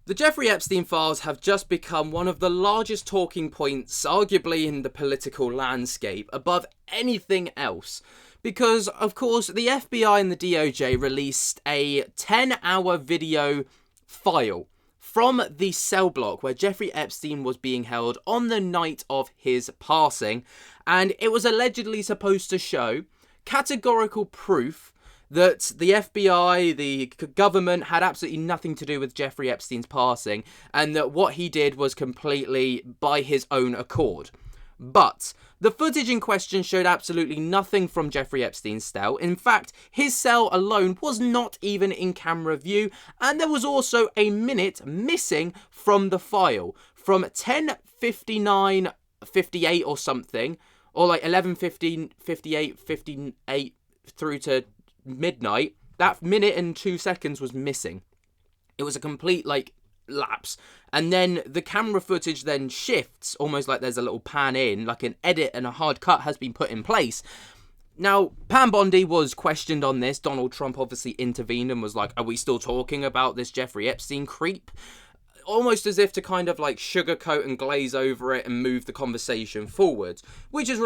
The Jeffrey Epstein files have just become one of the largest talking points, arguably, in the political landscape, above anything else. Because, of course, the FBI and the DOJ released a 10-hour video file from the cell block where Jeffrey Epstein was being held on the night of his passing, and it was allegedly supposed to show categorical proof that the FBI, the government, had absolutely nothing to do with Jeffrey Epstein's passing, and that what he did was completely by his own accord. But the footage in question showed absolutely nothing from Jeffrey Epstein's cell. In fact, his cell alone was not even in camera view, and there was also a minute missing from the file. From 10:59:58 or something, or like 11:58 through to midnight, that minute and 2 seconds was missing. It was a complete lapse, and then the camera footage then shifts, almost like there's a little pan in, like an edit and a hard cut has been put in place. Now, Pam Bondi was questioned on this. Donald Trump obviously intervened and was like, are we still talking about this Jeffrey Epstein creep? Almost as if to kind of sugarcoat and glaze over it and move the conversation forward, which has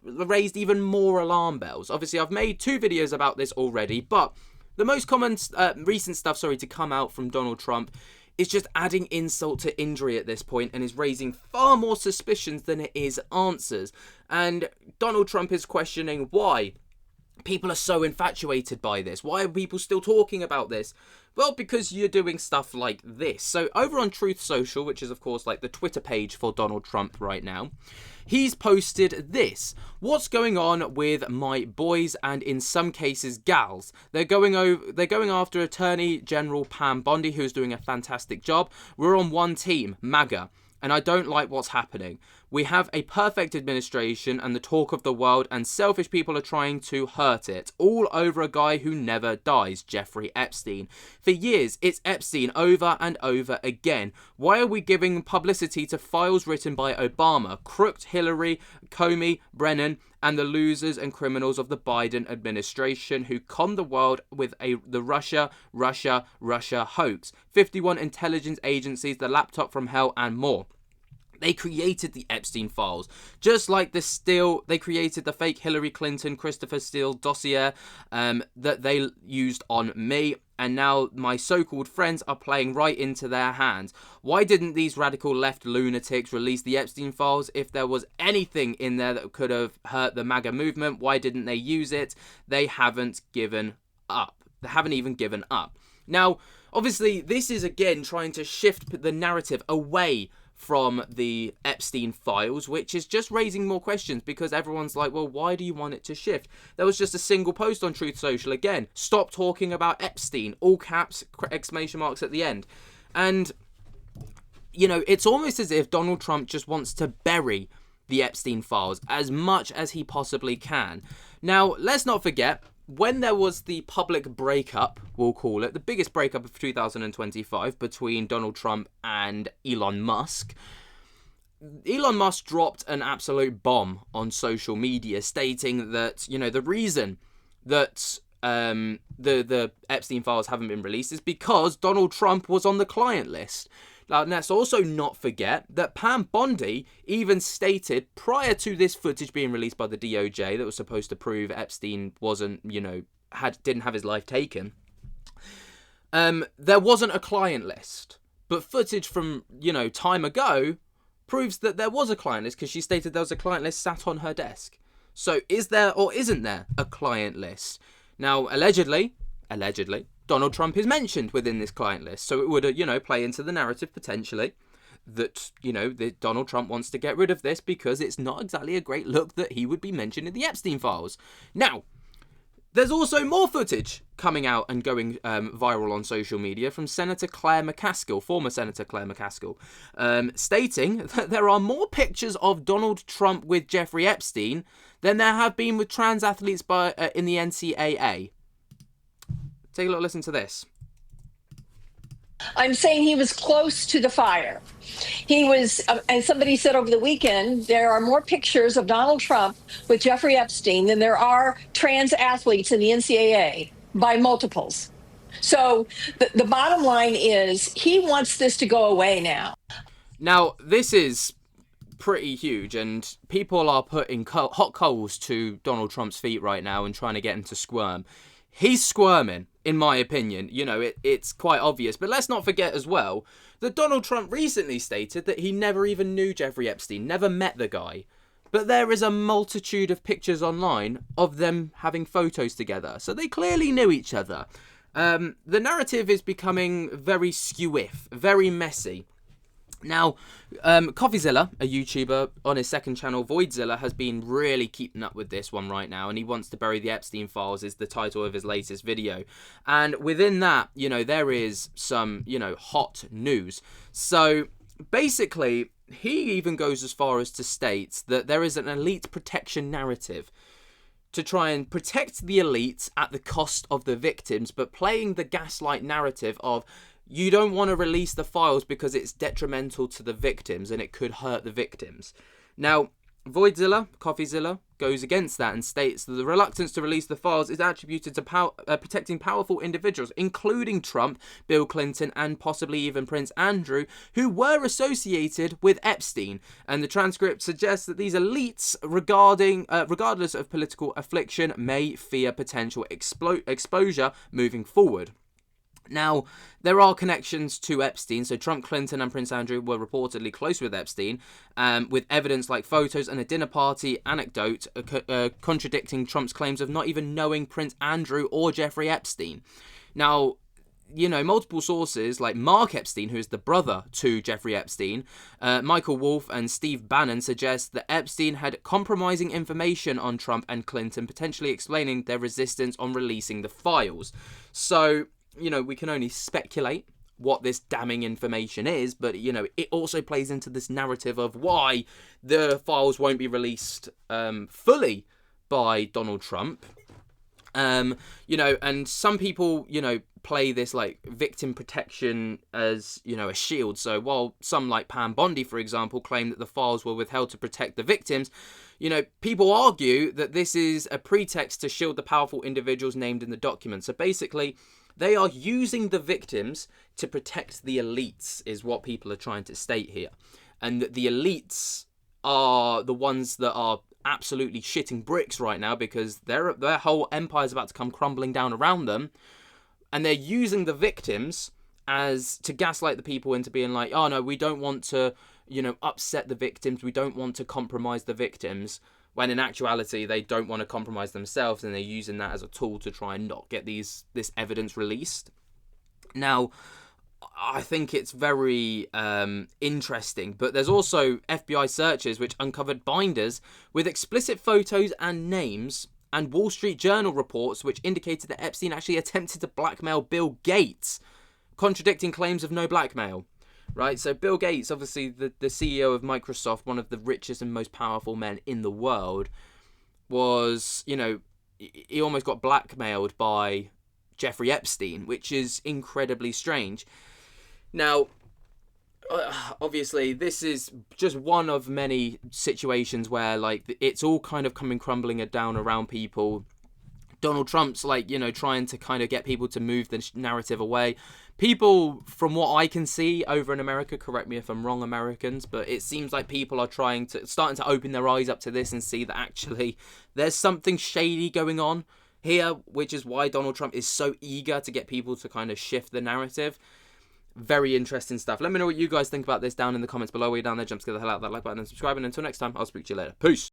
raised even more alarm bells. Obviously, I've made 2 videos about this already, but the most common recent stuff, to come out from Donald Trump is just adding insult to injury at this point and is raising far more suspicions than it is answers. And Donald Trump is questioning why people are so infatuated by this. Why are people still talking about this? Well, because you're doing stuff like this. So over on Truth Social, which is of course the Twitter page for Donald Trump right now, he's posted this. What's going on with my boys and in some cases gals? They're going after Attorney General Pam Bondi, who's doing a fantastic job. We're on one team, MAGA. And I don't like what's happening. We have a perfect administration and the talk of the world, and selfish people are trying to hurt it. All over a guy who never dies, Jeffrey Epstein. For years, it's Epstein over and over again. Why are we giving publicity to files written by Obama, crooked Hillary, Comey, Brennan, and the losers and criminals of the Biden administration who conned the world with the Russia hoax, 51 intelligence agencies, the laptop from hell, and more? They created the Epstein files, just like they created the fake Hillary Clinton, Christopher Steele dossier that they used on me, and now my so-called friends are playing right into their hands. Why didn't these radical left lunatics release the Epstein files? If there was anything in there that could have hurt the MAGA movement, why didn't they use it? They haven't given up. They haven't even given up. Now, obviously, this is again trying to shift the narrative away from the Epstein files, which is just raising more questions because everyone's like, well, why do you want it to shift? There was just a single post on Truth Social again. Stop talking about Epstein. All caps, exclamation marks at the end. And, it's almost as if Donald Trump just wants to bury the Epstein files as much as he possibly can. Now, let's not forget, when there was the public breakup, we'll call it, the biggest breakup of 2025 between Donald Trump and Elon Musk, Elon Musk dropped an absolute bomb on social media stating that, the reason that the Epstein files haven't been released is because Donald Trump was on the client list. Now, let's also not forget that Pam Bondi even stated prior to this footage being released by the DOJ that was supposed to prove Epstein wasn't, didn't have his life taken. There wasn't a client list, but footage from, time ago proves that there was a client list because she stated there was a client list sat on her desk. So is there or isn't there a client list? Now, allegedly, Donald Trump is mentioned within this client list. So it would, play into the narrative potentially that, that Donald Trump wants to get rid of this because it's not exactly a great look that he would be mentioned in the Epstein files. Now, there's also more footage coming out and going viral on social media from Senator Claire McCaskill, former Senator Claire McCaskill, stating that there are more pictures of Donald Trump with Jeffrey Epstein than there have been with trans athletes in the NCAA. Take a little listen to this. I'm saying he was close to the fire. He was, and somebody said over the weekend, there are more pictures of Donald Trump with Jeffrey Epstein than there are trans athletes in the NCAA by multiples. So the bottom line is he wants this to go away now. Now, this is pretty huge, and people are putting hot coals to Donald Trump's feet right now and trying to get him to squirm. He's squirming, in my opinion. You know, it's quite obvious. But let's not forget as well that Donald Trump recently stated that he never even knew Jeffrey Epstein, never met the guy. But there is a multitude of pictures online of them having photos together. So they clearly knew each other. The narrative is becoming very skew-if, very messy. Now, Coffeezilla, a YouTuber on his second channel, Voidzilla, has been really keeping up with this one right now, and he wants to bury the Epstein files is the title of his latest video. And within that, you know, there is some, you know, hot news. So basically, he even goes as far as to state that there is an elite protection narrative to try and protect the elite at the cost of the victims, but playing the gaslight narrative of you don't want to release the files because it's detrimental to the victims and it could hurt the victims. Now, Voidzilla, Coffeezilla, goes against that and states that the reluctance to release the files is attributed to protecting powerful individuals, including Trump, Bill Clinton, and possibly even Prince Andrew, who were associated with Epstein. And the transcript suggests that these elites, regardless of political affliction, may fear potential exposure moving forward. Now, there are connections to Epstein, so Trump, Clinton, and Prince Andrew were reportedly close with Epstein, with evidence like photos and a dinner party anecdote contradicting Trump's claims of not even knowing Prince Andrew or Jeffrey Epstein. Now, you know, multiple sources like Mark Epstein, who is the brother to Jeffrey Epstein, Michael Wolff, and Steve Bannon suggest that Epstein had compromising information on Trump and Clinton, potentially explaining their resistance on releasing the files. So, you know, we can only speculate what this damning information is, but, you know, it also plays into this narrative of why the files won't be released fully by Donald Trump. You know, and some people, you know, play this like victim protection as, you know, a shield. So while some like Pam Bondi, for example, claim that the files were withheld to protect the victims, you know, people argue that this is a pretext to shield the powerful individuals named in the document. So basically, they are using the victims to protect the elites, is what people are trying to state here. And that the elites are the ones that are absolutely shitting bricks right now because their whole empire is about to come crumbling down around them. And they're using the victims as to gaslight the people into being like, oh no, we don't want to, you know, upset the victims. We don't want to compromise the victims. When in actuality, they don't want to compromise themselves, and they're using that as a tool to try and not get this evidence released. Now, I think it's very interesting, but there's also FBI searches which uncovered binders with explicit photos and names, and Wall Street Journal reports which indicated that Epstein actually attempted to blackmail Bill Gates, contradicting claims of no blackmail. Right, so Bill Gates, obviously the CEO of Microsoft, one of the richest and most powerful men in the world, was, you know, he almost got blackmailed by Jeffrey Epstein, which is incredibly strange. Now, obviously, this is just one of many situations where, like, it's all kind of coming crumbling down around people. Donald Trump's, like, you know, trying to kind of get people to move the narrative away. People, from what I can see over in America, correct me if I'm wrong, Americans, but it seems like people are starting to open their eyes up to this and see that actually there's something shady going on here, which is why Donald Trump is so eager to get people to kind of shift the narrative. Very interesting stuff. Let me know what you guys think about this down in the comments below. While you're down there, jump to the hell out of that like button and subscribe. And until next time, I'll speak to you later. Peace.